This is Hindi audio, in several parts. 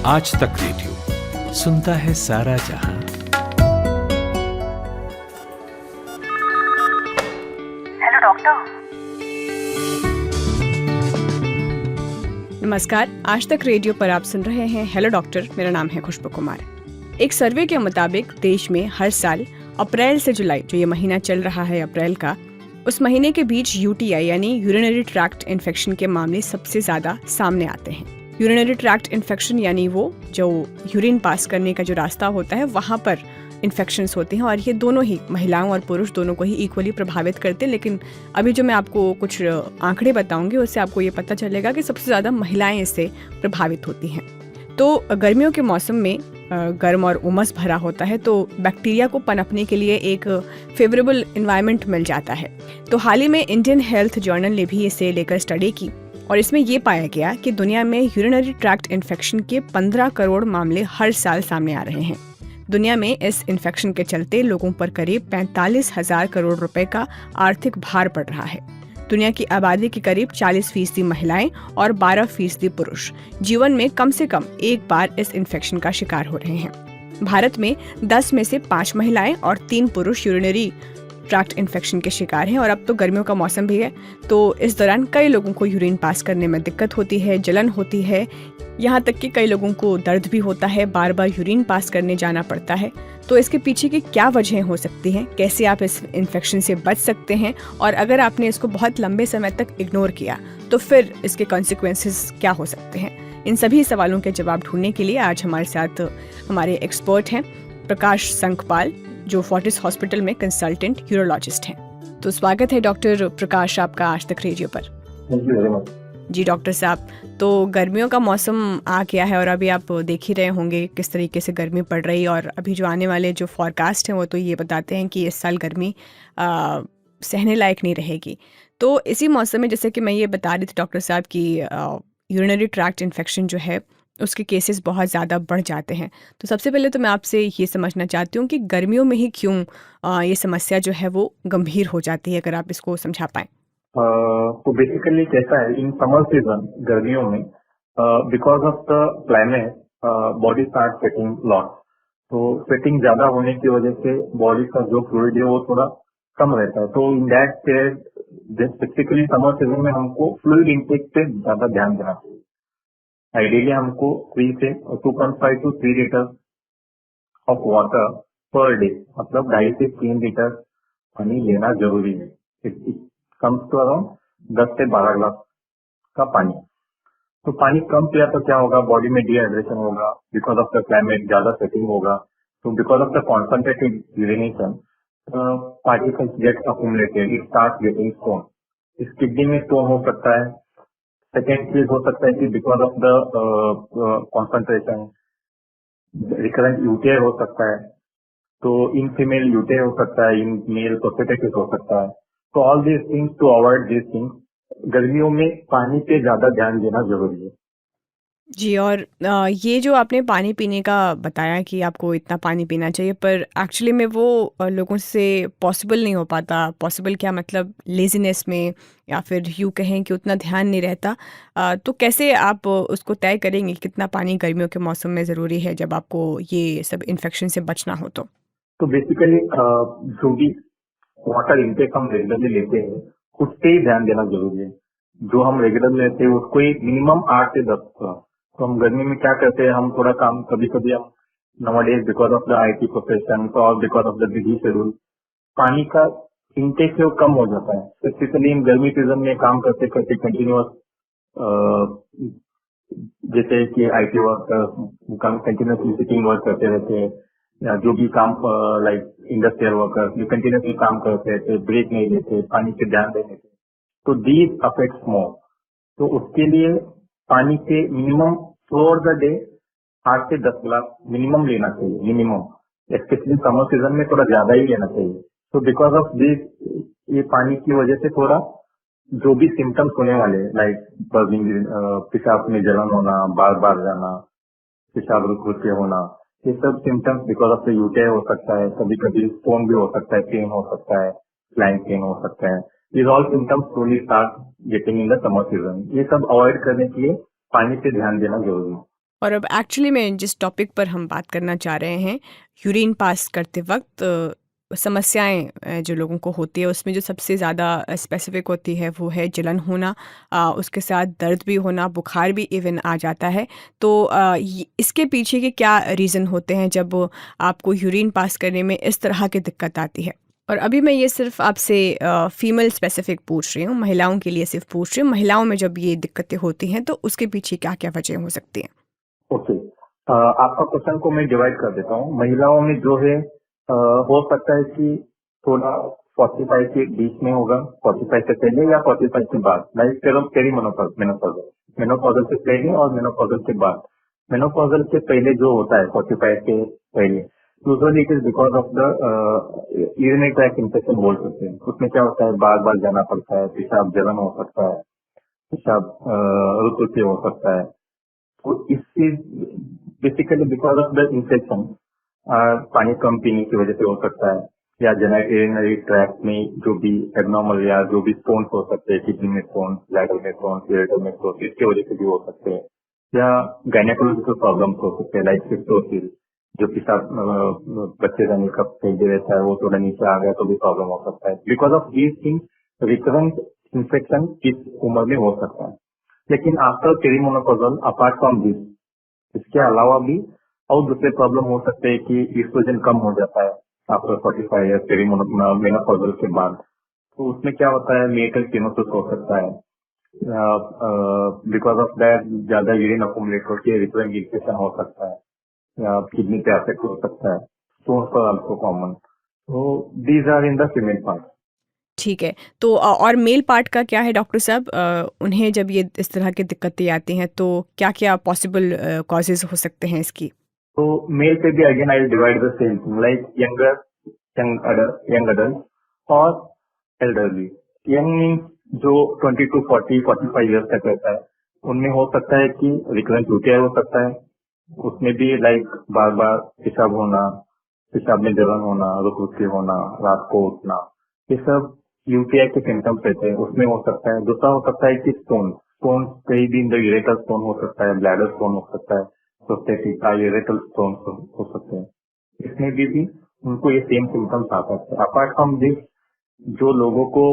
आज तक रेडियो सुनता है सारा जहां। Hello doctor. नमस्कार, आज तक रेडियो पर आप सुन रहे हैं हेलो डॉक्टर। मेरा नाम है खुशबू कुमार। एक सर्वे के मुताबिक देश में हर साल अप्रैल से जुलाई, जो ये महीना चल रहा है अप्रैल का, उस महीने के बीच यूटीआई यानी यूरिनरी ट्रैक्ट इन्फेक्शन के मामले सबसे ज्यादा सामने आते हैं। यूरिनरी ट्रैक्ट इन्फेक्शन यानी वो जो यूरिन पास करने का जो रास्ता होता है वहाँ पर इन्फेक्शंस होते हैं, और ये दोनों ही महिलाओं और पुरुष दोनों को ही इक्वली प्रभावित करते हैं। लेकिन अभी जो मैं आपको कुछ आंकड़े बताऊंगी उससे आपको ये पता चलेगा कि सबसे ज़्यादा महिलाएं इससे प्रभावित होती हैं। तो गर्मियों के मौसम में गर्म और उमस भरा होता है, तो बैक्टीरिया को पनपने के लिए एक फेवरेबल इन्वायरमेंट मिल जाता है। तो हाल ही में इंडियन हेल्थ जर्नल ने भी इसे लेकर स्टडी की, और इसमें ये पाया गया कि दुनिया में यूरिनरी ट्रैक्ट इन्फेक्शन के 15 करोड़ मामले हर साल सामने आ रहे हैं। दुनिया में इस इन्फेक्शन के चलते लोगों पर करीब 45,000 करोड़ रुपए का आर्थिक भार पड़ रहा है। दुनिया की आबादी की करीब 40% महिलाएं और 12% पुरुष जीवन में कम से कम एक बार इस इन्फेक्शन का शिकार हो रहे हैं। भारत में 10 में से 5 महिलाएं और 3 पुरुष यूरिनरी ट्रैक्ट इन्फेक्शन के शिकार हैं। और अब तो गर्मियों का मौसम भी है, तो इस दौरान कई लोगों को यूरिन पास करने में दिक्कत होती है, जलन होती है, यहाँ तक कि कई लोगों को दर्द भी होता है, बार बार यूरिन पास करने जाना पड़ता है। तो इसके पीछे की क्या वजहें हो सकती हैं, कैसे आप इस इन्फेक्शन से बच सकते हैं, और अगर आपने इसको बहुत लंबे समय तक इग्नोर किया तो फिर इसके कॉन्सिक्वेंसेस क्या हो सकते हैं। इन सभी सवालों के जवाब ढूंढने के लिए आज हमारे साथ हमारे एक्सपर्ट हैं प्रकाश संकपाल, जो फोर्टिस हॉस्पिटल में कंसल्टेंट यूरोलॉजिस्ट हैं। तो स्वागत है डॉक्टर प्रकाश आपका आज तक रेडियो पर। Thank you very much. जी डॉक्टर साहब, तो गर्मियों का मौसम आ गया है और अभी आप देख ही रहे होंगे किस तरीके से गर्मी पड़ रही है, और अभी जो आने वाले जो फॉरकास्ट हैं वो तो ये बताते हैं कि इस साल गर्मी सहने लायक नहीं रहेगी। तो इसी मौसम में, जैसे कि मैं ये बता रही थी डॉक्टर साहब कि यूरिनरी ट्रैक्ट इन्फेक्शन जो है उसके केसेस बहुत ज़्यादा बढ़ जाते हैं। तो सबसे पहले तो मैं आपसे ये समझना चाहती हूँ कि गर्मियों में ही क्यों ये समस्या जो है वो गंभीर हो जाती है, अगर आप इसको समझा पाएं। तो बेसिकली कैसा है, इन समर सीजन गर्मियों में because of the climate body start sweating lot. तो स्वेटिंग ज्यादा होने की वजह से बॉडी का जो फ्लूइड है वो थोड़ा कम रहता है। तो in that period basically summer season में हमको फ्लूइड इंटेक पे ज्यादा ध्यान देना चाहिए। आइडियली हमको 3 से 2.5 to 3 litre of water per day, मतलब 2.5 से 3 लीटर पानी लेना जरूरी है। कम्स टू अराउंड 10 से 12 ग्लास का पानी। तो पानी कम पिया तो क्या होगा, बॉडी में डिहाइड्रेशन होगा, बिकॉज ऑफ द क्लाइमेट ज्यादा स्वेटिंग होगा। तो because of the concentrated urination particles get accumulated, it start getting stone. इस किडनी में स्टोन हो सकता है। सेकेंड चीज हो सकता है कि because of the concentration recurrent UTI हो सकता है। तो इन फीमेल यूटीआई हो सकता है, इन मेल प्रोस्टेटाइटिस हो सकता है। तो all these things, to avoid these things गर्मियों में पानी पे ज्यादा ध्यान देना जरूरी है। जी, और ये जो आपने पानी पीने का बताया कि आपको इतना पानी पीना चाहिए, पर एक्चुअली में वो लोगों से पॉसिबल नहीं हो पाता। पॉसिबल क्या मतलब, लेजीनेस में, या फिर यूँ कहें कि उतना ध्यान नहीं रहता। तो कैसे आप उसको तय करेंगे कि कितना पानी गर्मियों के मौसम में ज़रूरी है जब आपको ये सब इन्फेक्शन से बचना हो? तो बेसिकली जो भी वाटर इनटेक हम रेगुलरली लेते हैं उस पे ही ध्यान देना जरूरी है। जो हम रेगुलर लेते हैं उसको ही मिनिमम 8 से 10। तो हम गर्मी में क्या करते हैं, हम थोड़ा काम कभी कभी हम nowadays because of the IT profession और because of the busy schedule पानी का इनटेक से कम हो जाता है। स्पेसिफिकली इन गर्मी सीजन में काम करते करते कंटिन्यूअस, जैसे कि IT work continuously sitting work करते रहते हैं, या जो भी काम लाइक इंडस्ट्रियल वर्कर्स जो कंटिन्यूसली काम करते रहते, ब्रेक नहीं लेते, पानी पे ध्यान नहीं देते, तो दीज अफेक्ट्स मोर। तो उसके लिए पानी के मिनिमम थ्रू द डे 8 से 10 ग्लास मिनिमम लेना चाहिए, मिनिमम। स्पेशली समर सीजन में थोड़ा ज्यादा ही लेना चाहिए। तो बिकॉज ऑफ दिस, ये पानी की वजह से थोड़ा जो भी सिम्टम्स होने वाले लाइक बर्निंग, पेशाब में जलन होना, बार बार जाना, पेशाब रुक रुक के होना, ये सब symptoms because of the UTI हो सकता है। कभी कभी स्टोन भी हो सकता है, पेन हो सकता है, फ्लैंक पेन हो सकता है। These all symptoms slowly start getting in the summer season. ये सब अवॉइड करने के लिए पानी पे ध्यान देना जरूरी है। और अब एक्चुअली में जिस टॉपिक पर हम बात करना चाह रहे हैं, यूरिन पास करते वक्त समस्याएं जो लोगों को होती है, उसमें जो सबसे ज़्यादा स्पेसिफिक होती है वो है जलन होना, उसके साथ दर्द भी होना, बुखार भी इवन आ जाता है। तो इसके पीछे के क्या रीज़न होते हैं जब आपको यूरिन पास करने में इस तरह की दिक्कत आती है? और अभी मैं ये सिर्फ आपसे फीमेल स्पेसिफिक पूछ रही हूँ, महिलाओं के लिए सिर्फ पूछ रही हूँ। महिलाओं में जब ये दिक्कतें होती हैं तो उसके पीछे क्या क्या वजह हो सकती हैं? ओके, आपका क्वेश्चन को मैं डिवाइड कर देता हूँ। महिलाओं में जो है हो सकता है कि थोड़ा 45 के बीच में होगा, 45 से पहले या 45 के बाद, लाइक पेरीमेनोपॉजल, मेनोपॉजल से पहले और मेनोपॉजल के बाद। मेनोपॉजल के पहले जो होता है 45 के पहले, usually it is because of the urinary tract infection बोल सकते हैं। उसमें क्या होता है, बार बार जाना पड़ता है, पेशाब जलन हो सकता है, पेशाब रुक हो सकता है। तो इससे basically because of the infection, पानी कम पीने की वजह से हो सकता है, या जेनिटरी ट्रैक्ट में जो भी एबनॉर्मल या जो भी स्टोन्स हो सकते हैं, किडनी में स्टोन, ब्लैडर में स्टोन, यूरेटर में स्टोन, इसकी वजह से भी हो सकते हैं। या गायनेकोलॉजिकल प्रॉब्लम्स हो सकते हैं, लाइक सिस्टोसिस, जो पेशाब बच्चे रहने का पेज रहता है वो थोड़ा नीचे आ गया तो भी प्रॉब्लम हो सकता है। Because of these things recurrent infection इस उम्र में हो सकता है। लेकिन after perimenopausal, apart from this, इसके अलावा भी और दूसरे प्रॉब्लम हो सकते हैं कि एस्ट्रोजन कम हो जाता है आफ्टर 45 ईयर्स पेरीमेनोपॉजल के बाद। तो उसमें क्या होता है, मेटल स्टेनोसिस हो सकता है, बिकॉज ऑफ दैट ज्यादा यूरिन अकोमुलेट होकर रिकरेंट इन्फेक्शन हो सकता है, या किडनी पे अफेक्ट हो सकता है। Stones for also common. तो these are in the female part. ठीक है। तो और मेल पार्ट का क्या है डॉक्टर साहब? उन्हें जब ये इस तरह की दिक्कतें आती हैं तो क्या क्या पॉसिबल कॉजेज हो सकते हैं इसकी? तो मेल पे भी again I divide the same thing, like young adult और एल्डरली। यंग मीन्स जो 20 to 40, 45 ईयर्स तक रहता है, उनमें हो सकता है कि रिकरेंट यूटीआई हो सकता है। उसमें भी लाइक बार बार पेशाब होना, पेशाब में जलन होना, रुक रुक के होना, रात को उठना, ये सब यूटीआई के सिम्टम्स रहते हैं, उसमें हो सकता है। दूसरा हो सकता है कि स्टोन कहीं भी इन द यूरेटर स्टोन हो सकता है, ब्लैडर स्टोन हो सकता है, प्रोस्टेटिक यूरेटर स्टोन हो सकते हैं। इसमें भी उनको ये सेम सिम्टम्स आ सकते हैं। अपार्ट फ्रॉम दिस, जो लोगों को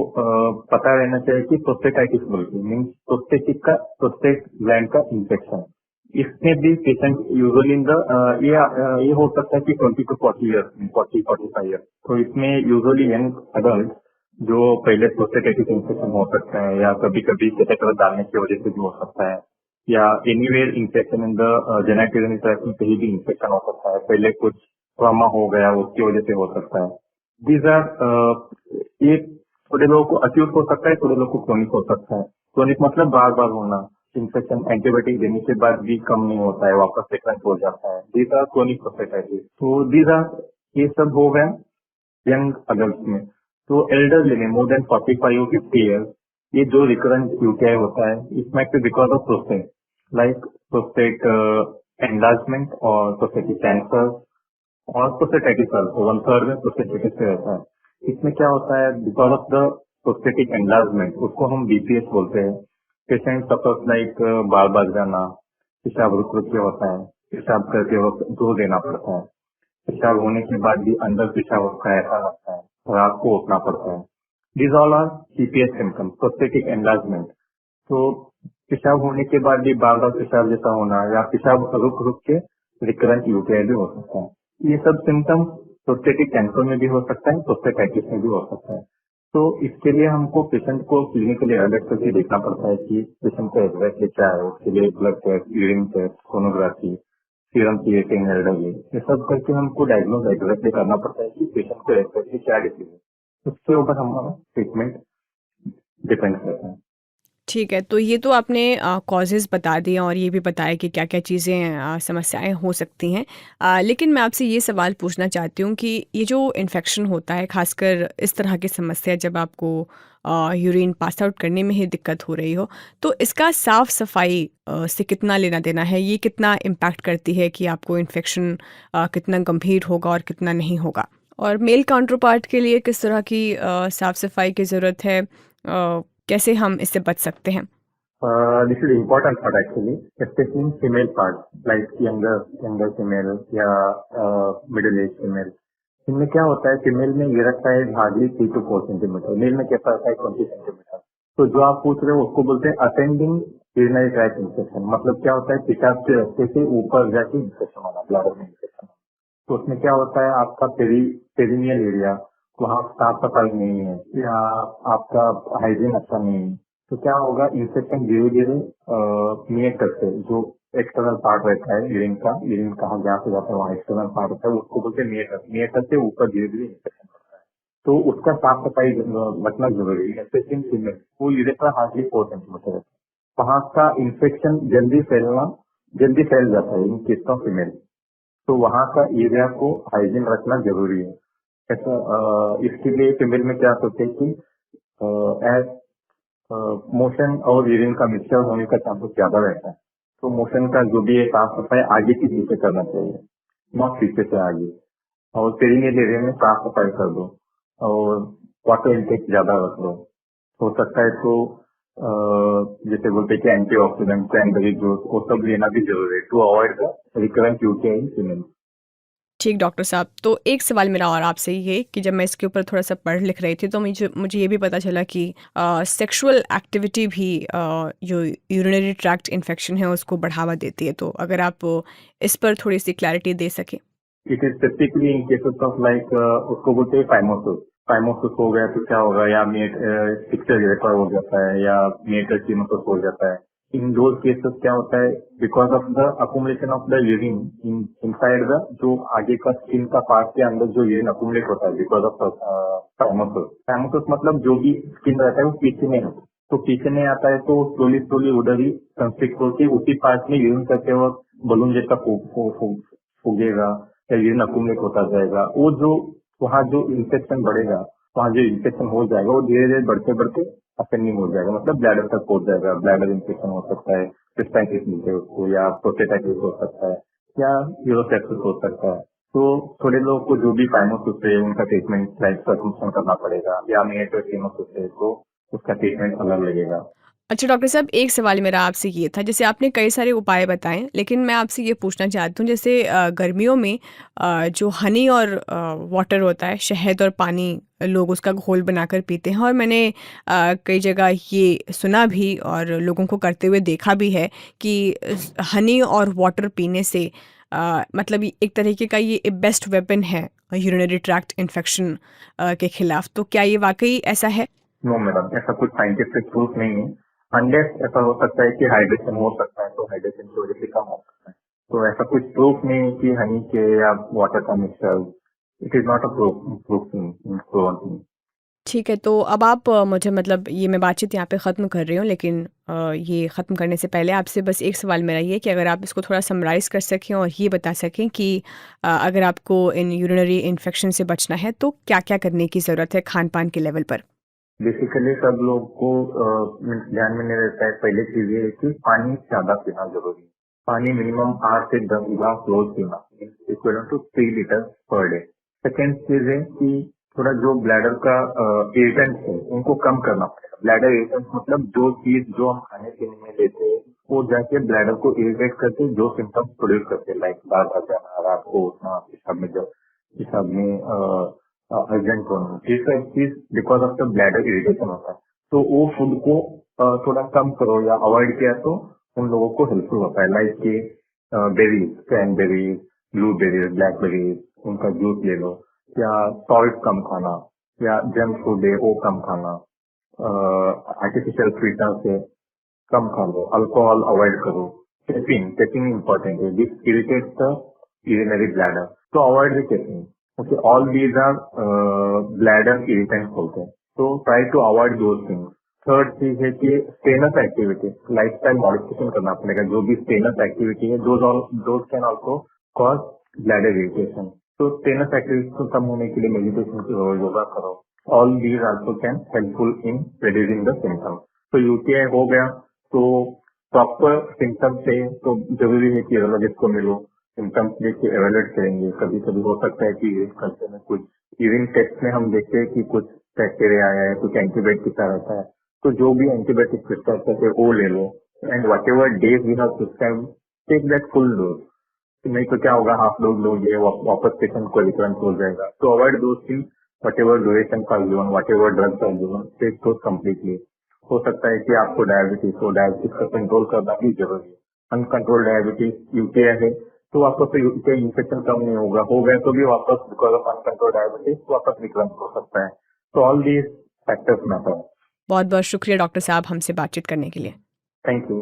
पता रहना चाहिए कि प्रोस्टेटाइटिस बोलते मीन्स प्रोस्टेट ग्लैंड का इन्फेक्शन, इसमें भी पेशेंट यूजुअली इन द ये हो सकता है कि 20 to 40 ईयर्स में, 40-45 ईयर्स। तो इसमें यूजुअली यंग अडल्ट जो पहले प्रोस्टेटाइटिस इन्फेक्शन हो सकता है, या कभी कभी कैथेटर डालने की वजह से भी हो सकता है, या anywhere infection in the genital tract में कहीं भी इन्फेक्शन हो सकता है, पहले कुछ ट्रॉमा हो गया उसकी वजह से हो सकता है। दीज आर ये थोड़े लोगों को अक्यूट हो सकता है, थोड़े लोगों को क्रोनिक हो सकता है। क्रोनिक मतलब बार बार होना, इन्फेक्शन एंटीबायोटिक देने के बाद भी कम नहीं होता है, वापस रिकरेंट हो जाता है। These are chronic prostatitis. तो दीज आर, ये सब हो गए यंग अडल्ट में। तो एल्डरली में मोर देन 45 or 50 ईयर्स, ये जो रिकरेंट यूटीआई होता है, it might be because of prostate, like prostate enlargement और प्रोस्टेटिक कैंसर और प्रोस्टेटाइटिस, 1/3 में प्रोस्टेटाइटिस से रहता है। इसमें क्या होता है, because of the prostatic enlargement, उसको हम बीपीएस बोलते हैं। पेशेंट सफर्स लाइक बार बार जाना, पेशाब रुक रुक के होता है, पेशाब करते वक्त जोर देना पड़ता है, पेशाब होने के बाद भी अंदर पेशाब का ऐसा लगता है, रात को उठना पड़ता है। These all are CPS symptom, prostatic enlargement. तो पेशाब होने के बाद भी बार बार पेशाब जैसा होना, या पेशाब रुक रुक के रिकरेंट यूटीआई भी हो सकता है। ये सब सिम्टम प्रोस्टेटिक कैंसर में भी हो सकता है, प्रोस्टेटाइटिस में भी हो सकता है। तो इसके लिए हमको पेशेंट को क्लिनिकली एडमिट करके देखना पड़ता है कि पेशेंट का एग्जैक्टली क्या है। उसके लिए blood test, urine test, sonography, serum creatinine, elderly, ये सब करके हमको डायग्नोज एग्जैक्टली करना पड़ता है कि पेशेंट को एग्जैक्टली क्या डिसीज है। उसके ऊपर हमारा ट्रीटमेंट डिपेंड करता है। ठीक है, तो ये तो आपने कॉजेज़ बता दिए और ये भी बताया कि क्या-क्या चीज़ें समस्याएँ हो सकती हैं। लेकिन मैं आपसे ये सवाल पूछना चाहती हूँ कि ये जो इन्फेक्शन होता है, ख़ासकर इस तरह की समस्या जब आपको यूरिन पास आउट करने में ही दिक्कत हो रही हो, तो इसका साफ़-सफ़ाई से कितना लेना-देना है? ये कितना इम्पैक्ट करती है कि आपको इन्फेक्शन कितना गंभीर होगा और कितना नहीं होगा? और मेल काउंटर पार्ट के लिए किस तरह की साफ़-सफ़ाई की ज़रूरत है? कैसे हम इससे बच सकते हैं? This is important part actually, especially in female parts like younger female या middle age female. इनमें क्या होता है, फीमेल में ये रखता है हार्डली 3 to 4 सेंटीमीटर, मेल में कैसा रहता है 20 सेंटीमीटर. तो जो आप पूछ रहे हो उसको बोलते हैं असेंडिंग यूरिनरी ट्रैक्ट इन्फेक्शन. मतलब क्या होता है, पेशाब के रास्ते से ऊपर जाके इन्फेक्शन होना, ब्लैडर में इन्फेक्शन. तो उसमें क्या होता है, आपका पेरिनियल एरिया वहाँ साफ सफाई नहीं है या आपका हाइजीन अच्छा नहीं है, तो क्या होगा, इन्फेक्शन धीरे धीरे मिएटस से, जो एक्सटर्नल पार्ट रहता है यूरिन का, यूरिन कहाँ जहाँ से जाता है वहाँ एक्सटर्नल पार्ट होता है, उसको बोलते हैं मिएटस. मिएटस से ऊपर धीरे धीरे इन्फेक्शन होता है, तो उसका साफ सफाई रखना जरूरी है. स्पेशली फीमेल वो यूरेथ्रा हार्डली 4 सेंटीमीटर है, वहाँ का इन्फेक्शन जल्दी फैल जाता है इन केस ऑफ फीमेल. तो वहाँ का एरिया को हाइजीन रखना जरूरी है. ऐसा इसके लिए फीमेल में क्या सोचे कि एज मोशन और यूरिन का मिक्सचर होने का चांसेस ज्यादा रहता है, तो मोशन का जो भी साफ सफाई आगे की पीछे करना चाहिए, नॉट पीछे से आगे. और पेरिनियल एरिया में साफ सफाई कर दो और वाटर इंटेक ज्यादा रख दो. हो सकता है तो जैसे बोलते हैं कि एंटीऑक्सीडेंट, क्रैनबेरी जूस, वो सब लेना भी जरूरी है to avoid the recurrent UTI in female. ठीक डॉक्टर साहब, तो एक सवाल मेरा और आपसे ये कि जब मैं इसके ऊपर थोड़ा सा पढ़ लिख रही थी तो मुझे ये भी पता चला कि सेक्सुअल एक्टिविटी भी जो यूरिनरी ट्रैक्ट इन्फेक्शन है उसको बढ़ावा देती है. तो अगर आप इस पर थोड़ी सी क्लैरिटी दे सके. It is specifically in cases of like उसको बोलते हैं फाइमोसिस हो गया तो क्या होगा, या पिक्चर इरेक्टर हो जाता है या मिएटर टीमोसिस हो जाता है. इन दोज केसेस क्या होता है, because of the accumulation of the urine inside the, जो आगे का स्किन का पार्ट के अंदर जो यूरिन अकुमुलेट होता है बिकॉज ऑफ फाइमोसिस मतलब जो भी स्किन रहता है वो पीछे नहीं आता. तो पीछे नहीं आता है तो स्लोली उधर ही कंस्ट्रिक्ट होकर उसी पार्ट में यूरिन करते वक्त बलून जैसा फूगेगा या यूरिन अकुमुलेट होता जाएगा. वो जो वहाँ जो इन्फेक्शन बढ़ेगा, वहाँ जो इन्फेक्शन हो जाएगा वो धीरे धीरे बढ़ते असेंडिंग हो जाएगा, मतलब ब्लैडर तक पहुंच जाएगा. ब्लैडर इन्फेक्शन हो सकता है, सिस्टाइटिस मिलते हैं उसको, या प्रोस्टेटाइटिस हो सकता है, या यूरोसेप्सिस हो सकता है. तो थोड़े लोगों को जो भी फाइमोसिस है उनका ट्रीटमेंट लाइक सर्कमस्टेंशन करना पड़ेगा, या मिएटोसीमोसिस है तो उसका ट्रीटमेंट अलग लगेगा. अच्छा डॉक्टर साहब, एक सवाल मेरा आपसे ये था, जैसे आपने कई सारे उपाय बताएं, लेकिन मैं आपसे ये पूछना चाहती हूँ, जैसे गर्मियों में जो हनी और वाटर होता है, शहद और पानी, लोग उसका घोल बनाकर पीते हैं. और मैंने कई जगह ये सुना भी और लोगों को करते हुए देखा भी है कि हनी और वाटर पीने से मतलब एक तरीके का ये बेस्ट वेपन है यूरिनरी ट्रैक्ट इन्फेक्शन के खिलाफ. तो क्या ये वाकई ऐसा है? नो मैडम, ऐसा कुछ साइंटिफिक प्रूफ नहीं है. अनलेस ऐसा हो सकता है कि हाइड्रेशन हो सकता है, तो हाइड्रेशन की वजह से कम हो सकता है. तो ऐसा कुछ प्रूफ नहीं है कि हनी के या वाटर का mixture, it is not a proof thing. ठीक है, तो अब आप मुझे मतलब ये मैं बातचीत यहाँ पे ख़त्म कर रही हूँ, लेकिन ये ख़त्म करने से पहले आपसे बस एक सवाल मेरा ये कि अगर आप इसको थोड़ा समराइज़ कर सकें और ये बता सकें कि अगर आपको इन यूरिनरी इन्फेक्शन से बचना है तो क्या-क्या करने की ज़रूरत है खान-पान के लेवल पर? बेसिकली सब लोग को ध्यान में नहीं रहता है. पहली चीज ये है कि पानी ज्यादा पीना जरूरी है. पानी मिनिमम 8 से 10 गिलास रोज पीना, equal to 3 litre per day. Second चीज है कि थोड़ा जो ब्लैडर का इरिटेंट्स है उनको कम करना पड़ेगा. ब्लैडर इरिटेंट्स मतलब जो चीज जो हम खाने पीने में लेते हैं वो जाके ब्लैडर को इरिटेट करते, जो सिम्टम्स प्रोड्यूस करते, लाइक बार बार जाना, रात को उठना, पेशाब में अर्जेंट होना, ये सब चीज because of the bladder irritation होता है. तो वो फूड को थोड़ा कम करो या अवॉइड किया तो उन लोगों को हेल्पफुल होता है. लाइक कि बेरीज, क्रैनबेरीज, ब्लूबेरीज, ब्लैकबेरीज, उनका जूस ले लो, या सॉल्ट कम खाना, या जंक फूड है वो कम खाना, आर्टिफिशियल स्वीटनर से कम खा लो, अल्कोहल अवॉइड करो. कैफीन इम्पोर्टेंट है, this irritates the urinary bladder, तो avoid the caffeine. Okay, all these are bladder irritants also. So try to avoid those things. Third चीज है कि स्टेनस एक्टिविटी, लाइफस्टाइल मॉडिफिकेशन करना पड़ेगा. जो भी स्टेनस एक्टिविटी है those can also cause bladder irritation. तो स्टेनस एक्टिविटी को कम होने के लिए मेडिटेशन करो, योगा करो. All these also can helpful in reducing the symptoms. तो यूटीआई हो गया तो प्रॉपर सिम्टम्स है तो जरूरी है कि यूरोलॉजिस्ट को मिलो, सिम्टम्स देख के एवेलुएट करेंगे. कभी कभी हो सकता है कि यूरिन कल्चर में कुछ यूरिन टेस्ट में हम देखते हैं कि कुछ बैक्टीरिया आया है, कुछ एंटीबायोटिक रहता है, तो जो भी एंटीबायोटिक प्रिस्क्राइब करते हैं वो ले लो, and whatever days we have prescribe take that full dose. नहीं तो क्या होगा, हाफ डोज लोगे वापस पेशेंट को रिकरेंस हो जाएगा। तो avoid those things, whatever duration for given, whatever drugs are given, take those completely. हो सकता है कि आपको डायबिटीज हो, डायबिटीज का कंट्रोल करना भी जरूरी है। अनकंट्रोल डायबिटीज यूटीआई है तो वापस यूटीआई इन्फेक्शन कम नहीं होगा, हो गए तो भी वापस बिकॉज ऑफ अनकंट्रोल डायबिटीज वापस रिकरेंस हो सकता है। तो ऑल दीज फैक्टर्स मैटर। बहुत बहुत शुक्रिया डॉक्टर साहब हमसे बातचीत करने के लिए। थैंक यू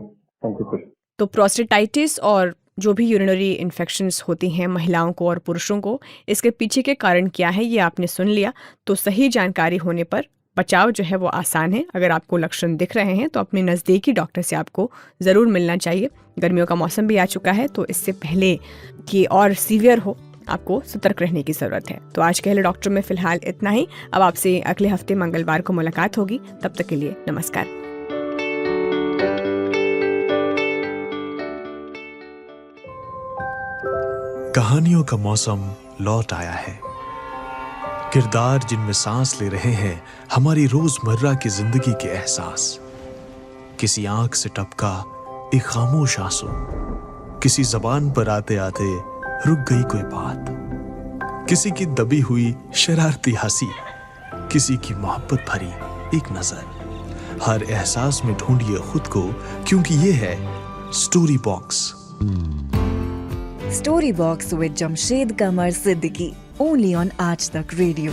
खुश। तो प्रोस्टेटाइटिस और जो भी यूरिनरी इन्फेक्शंस होती हैं महिलाओं को और पुरुषों को, इसके पीछे के कारण क्या है ये आपने सुन लिया। तो सही जानकारी होने पर बचाव जो है वो आसान है। अगर आपको लक्षण दिख रहे हैं तो अपने नज़दीकी डॉक्टर से आपको ज़रूर मिलना चाहिए। गर्मियों का मौसम भी आ चुका है तो इससे पहले कि और सीवियर हो आपको सतर्क रहने की ज़रूरत है। तो आज के हेलो डॉक्टर में फ़िलहाल इतना ही। अब आपसे अगले हफ्ते मंगलवार को मुलाकात होगी। तब तक के लिए नमस्कार। कहानियों का मौसम लौट आया है। किरदार जिनमें सांस ले रहे हैं हमारी रोजमर्रा की जिंदगी के एहसास। किसी आंख से टपका एक खामोश आंसू, किसी जबान पर आते आते रुक गई कोई बात, किसी की दबी हुई शरारती हंसी, किसी की मोहब्बत भरी एक नजर। हर एहसास में ढूंढिए खुद को, क्योंकि ये है story box. Story box with Jamshed Qamar Siddiqui, only on आज तक रेडियो।